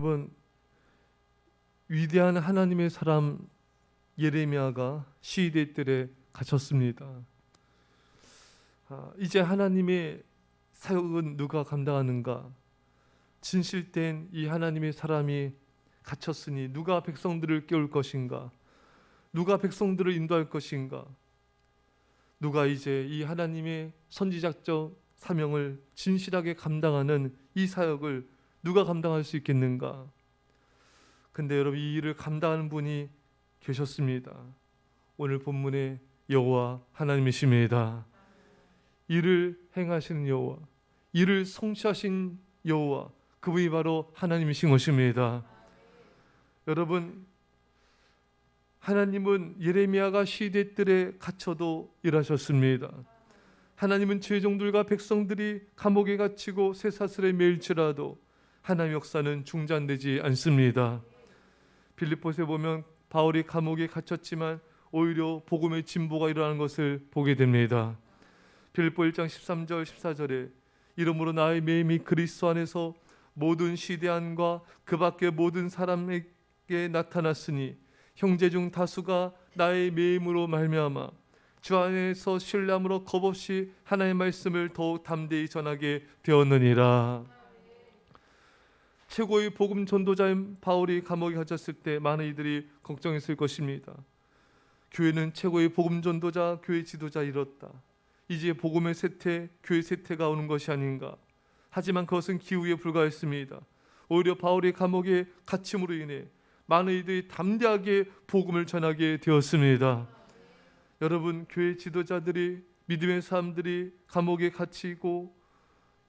여러분, 위대한 하나님의 사람 예레미야가 시대 뜰에 갇혔습니다. 이제 하나님의 사역은 누가 감당하는가? 진실된 이 하나님의 사람이 갇혔으니 누가 백성들을 깨울 것인가? 누가 백성들을 인도할 것인가? 누가 이제 이 하나님의 선지자적 사명을 진실하게 감당하는 이 사역을 누가 감당할 수 있겠는가? 근데 여러분, 이 일을 감당하는 분이 계셨습니다. 오늘 본문의 여호와 하나님이십니다. 이를 행하시는 여호와, 이를 성취하신 여호와, 그분이 바로 하나님이신 것입니다. 여러분, 하나님은 예레미야가 시대 뜰에 갇혀도 일하셨습니다. 하나님은 죄종들과 백성들이 감옥에 갇히고 쇠사슬에 매일지라도 하나님의 역사는 중단되지 않습니다. 빌립보서에 보면 바울이 감옥에 갇혔지만 오히려 복음의 진보가 일어나는 것을 보게 됩니다. 빌립보 1장 13절 14절에 이러므로 나의 매임이 그리스도 안에서 모든 시대안과 그 밖의 모든 사람에게 나타났으니 형제 중 다수가 나의 매임으로 말미암아 주 안에서 신뢰함으로 겁없이 하나님의 말씀을 더욱 담대히 전하게 되었느니라. 최고의 복음 전도자인 바울이 감옥에 갇혔을 때 많은 이들이 걱정했을 것입니다. 교회는 최고의 복음 전도자, 교회 지도자 잃었다. 이제 복음의 쇠퇴, 교회 쇠퇴가 오는 것이 아닌가. 하지만 그것은 기우에 불과했습니다. 오히려 바울이 감옥에 갇힘으로 인해 많은 이들이 담대하게 복음을 전하게 되었습니다. 여러분, 교회 지도자들이, 믿음의 사람들이 감옥에 갇히고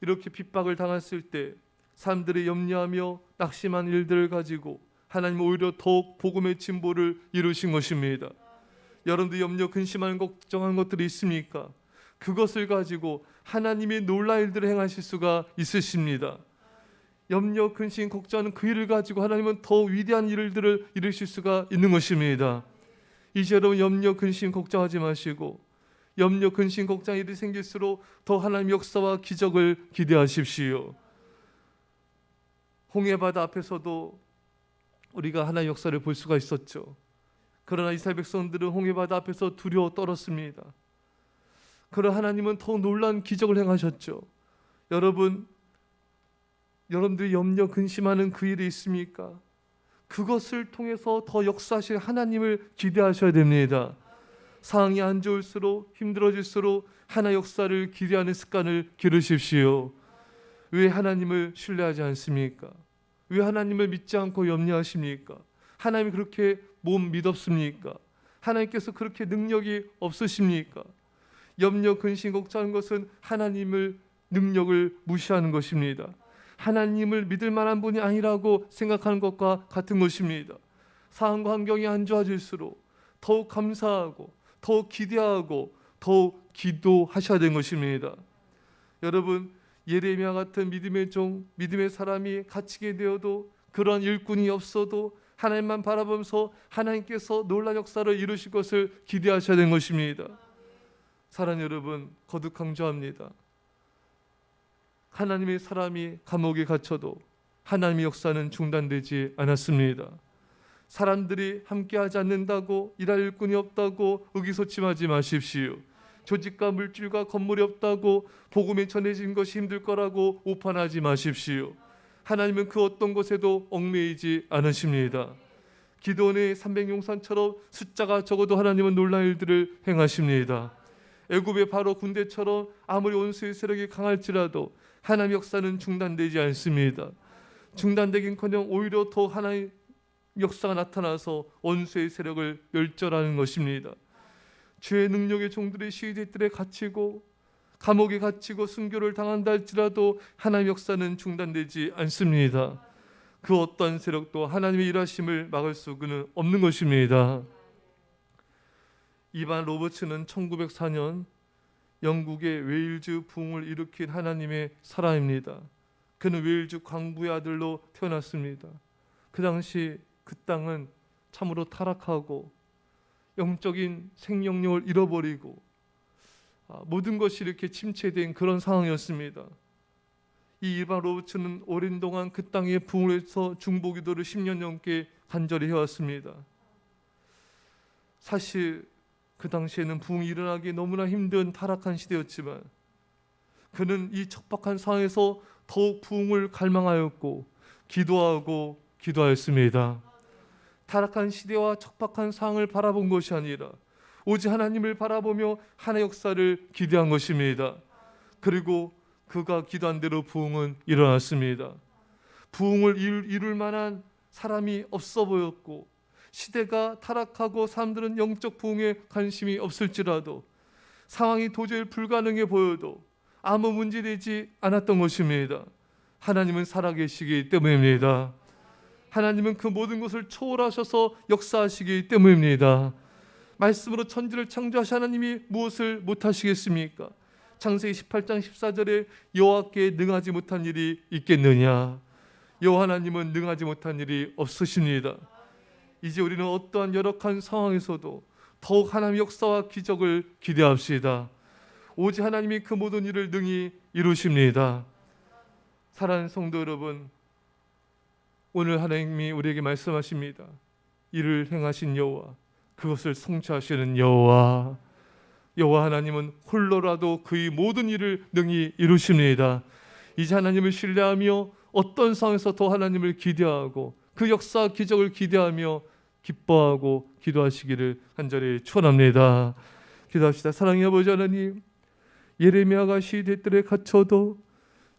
이렇게 핍박을 당했을 때 사람들이 염려하며 낙심한 일들을 가지고 하나님은 오히려 더욱 복음의 진보를 이루신 것입니다. 여러분들 염려, 근심하는, 걱정하는 것들이 있습니까? 그것을 가지고 하나님이 놀라운 일들을 행하실 수가 있으십니다. 염려, 근심, 걱정하는 그 일을 가지고 하나님은 더 위대한 일들을 이루실 수가 있는 것입니다. 이제 여러분, 염려, 근심, 걱정하지 마시고 염려, 근심, 걱정 일이 생길수록 더 하나님의 역사와 기적을 기대하십시오. 홍해바다 앞에서도 우리가 하나님의 역사를 볼 수가 있었죠. 그러나 이스라엘 백성들은 홍해바다 앞에서 두려워 떨었습니다. 그러나 하나님은 더 놀라운 기적을 행하셨죠. 여러분들이 염려, 근심하는 그 일이 있습니까? 그것을 통해서 더 역사하실 하나님을 기대하셔야 됩니다. 상황이 안 좋을수록, 힘들어질수록 하나님의 역사를 기대하는 습관을 기르십시오. 왜 하나님을 신뢰하지 않습니까? 왜 하나님을 믿지 않고 염려하십니까? 하나님이 그렇게 못 믿었습니까? 하나님께서 그렇게 능력이 없으십니까? 염려, 근심, 걱정하는 것은 하나님을 능력을 무시하는 것입니다. 하나님을 믿을 만한 분이 아니라고 생각하는 것과 같은 것입니다. 상황과 환경이 안 좋아질수록 더욱 감사하고 더욱 기대하고 더욱 기도하셔야 되는 것입니다. 여러분, 예레미야 같은 믿음의 종, 믿음의 사람이 갇히게 되어도 그런 일꾼이 없어도 하나님만 바라보면서 하나님께서 놀라운 역사를 이루실 것을 기대하셔야 되는 것입니다. 사랑하는 여러분, 거듭 강조합니다. 하나님의 사람이 감옥에 갇혀도 하나님의 역사는 중단되지 않았습니다. 사람들이 함께하지 않는다고, 일할 일꾼이 없다고 의기소침하지 마십시오. 조직과 물질과 건물이 없다고 복음이 전해진 것이 힘들 거라고 오판하지 마십시오. 하나님은 그 어떤 것에도 얽매이지 않으십니다. 기도원의 300용사처럼 숫자가 적어도 하나님은 놀라운 일들을 행하십니다. 애굽의 바로 군대처럼 아무리 원수의 세력이 강할지라도 하나님의 역사는 중단되지 않습니다. 중단되긴커녕 오히려 더 하나님의 역사가 나타나서 원수의 세력을 멸절하는 것입니다. 죄의 능력의 종들이 시대들에 갇히고 감옥에 갇히고 순교를 당한다 할지라도 하나님의 역사는 중단되지 않습니다. 그 어떠한 세력도 하나님의 일하심을 막을 수는 없는 것입니다. 이반 로버츠는 1904년 영국의 웨일즈 부흥을 일으킨 하나님의 사람입니다. 그는 웨일즈 광부의 아들로 태어났습니다. 그 당시 그 땅은 참으로 타락하고 영적인 생명력을 잃어버리고 모든 것이 이렇게 침체된 그런 상황이었습니다. 이 일반 로봇은 오랜 동안 그 땅에 부흥을 해서 중보기도를 10년 넘게 간절히 해왔습니다. 사실 그 당시에는 부흥이 일어나기 너무나 힘든 타락한 시대였지만 그는 이 척박한 상황에서 더욱 부흥을 갈망하였고 기도하고 기도하였습니다. 타락한 시대와 척박한 상황을 바라본 것이 아니라 오직 하나님을 바라보며 하나의 역사를 기대한 것입니다. 그리고 그가 기도한 대로 부흥은 일어났습니다. 부흥을 이룰 만한 사람이 없어 보였고 시대가 타락하고 사람들은 영적 부흥에 관심이 없을지라도 상황이 도저히 불가능해 보여도 아무 문제되지 않았던 것입니다. 하나님은 살아계시기 때문입니다. 하나님은 그 모든 것을 초월하셔서 역사하시기 때문입니다. 말씀으로 천지를 창조하신 하나님이 무엇을 못하시겠습니까? 창세기 18장 14절에 여호와께 능하지 못한 일이 있겠느냐? 여호와 하나님은 능하지 못한 일이 없으십니다. 이제 우리는 어떠한 열악한 상황에서도 더욱 하나님의 역사와 기적을 기대합시다. 오직 하나님이 그 모든 일을 능히 이루십니다. 사랑하는 성도 여러분, 오늘 하나님이 우리에게 말씀하십니다. 이를 행하신 여호와, 그것을 성취하시는 여호와. 여호와 하나님은 홀로라도 그의 모든 일을 능히 이루십니다. 이제 하나님을 신뢰하며 어떤 상황에서 더 하나님을 기대하고 그 역사 기적을 기대하며 기뻐하고 기도하시기를 간절히 축원합니다. 기도합시다. 사랑의 아버지 하나님, 예레미야가 시대들에 갇혀도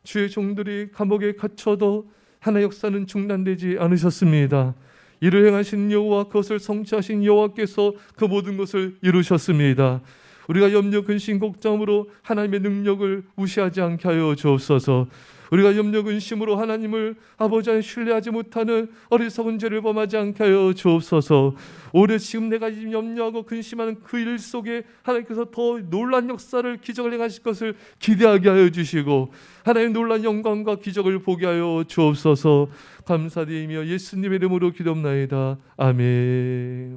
주의 종들이 감옥에 갇혀도 하나의 역사는 중단되지 않으셨습니다. 이를 행하신 여호와, 그것을 성취하신 여호와께서 그 모든 것을 이루셨습니다. 우리가 염려 근심 걱정으로 하나님의 능력을 무시하지 않게 하여 주옵소서. 우리가 염려 근심으로 하나님을 아버지 안에 신뢰하지 못하는 어리석은 죄를 범하지 않게 하여 주옵소서. 오히려 지금 내가 염려하고 근심하는 그 일 속에 하나님께서 더 놀란 역사를 기적을 행하실 것을 기대하게 하여 주시고 하나님의 놀란 영광과 기적을 보게 하여 주옵소서. 감사드리며 예수님의 이름으로 기도합나이다. 아멘.